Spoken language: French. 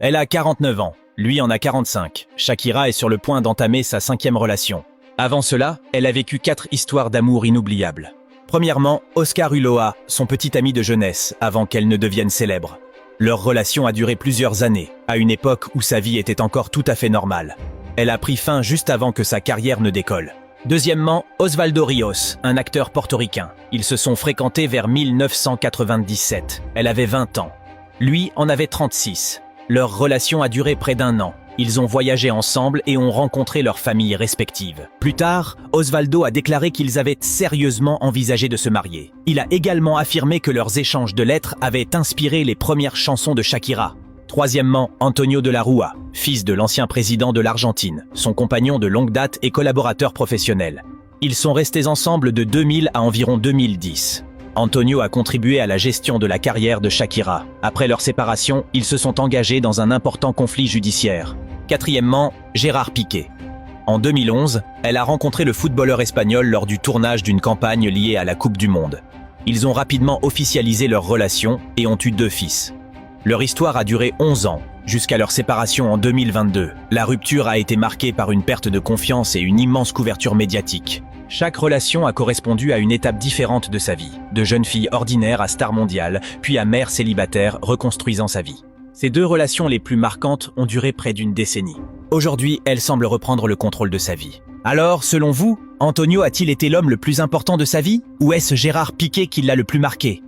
Elle a 49 ans, lui en a 45. Shakira est sur le point d'entamer sa 5e relation. Avant cela, elle a vécu 4 histoires d'amour inoubliables. Premièrement, Oscar Ulloa, son petit ami de jeunesse, avant qu'elle ne devienne célèbre. Leur relation a duré plusieurs années, à une époque où sa vie était encore tout à fait normale. Elle a pris fin juste avant que sa carrière ne décolle. Deuxièmement, Osvaldo Rios, un acteur portoricain. Ils se sont fréquentés vers 1997. Elle avait 20 ans. Lui en avait 36. Leur relation a duré près d'1 an. Ils ont voyagé ensemble et ont rencontré leurs familles respectives. Plus tard, Osvaldo a déclaré qu'ils avaient sérieusement envisagé de se marier. Il a également affirmé que leurs échanges de lettres avaient inspiré les premières chansons de Shakira. Troisièmement, Antonio de la Rúa, fils de l'ancien président de l'Argentine, son compagnon de longue date et collaborateur professionnel. Ils sont restés ensemble de 2000 à environ 2010. Antonio a contribué à la gestion de la carrière de Shakira. Après leur séparation, ils se sont engagés dans un important conflit judiciaire. Quatrièmement, Gérard Piqué. En 2011, elle a rencontré le footballeur espagnol lors du tournage d'une campagne liée à la Coupe du Monde. Ils ont rapidement officialisé leur relation et ont eu 2 fils. Leur histoire a duré 11 ans, jusqu'à leur séparation en 2022. La rupture a été marquée par une perte de confiance et une immense couverture médiatique. Chaque relation a correspondu à une étape différente de sa vie, de jeune fille ordinaire à star mondiale, puis à mère célibataire reconstruisant sa vie. Ces 2 relations les plus marquantes ont duré près d'1 décennie. Aujourd'hui, elle semble reprendre le contrôle de sa vie. Alors, selon vous, Antonio a-t-il été l'homme le plus important de sa vie? Ou est-ce Gérard Piqué qui l'a le plus marqué?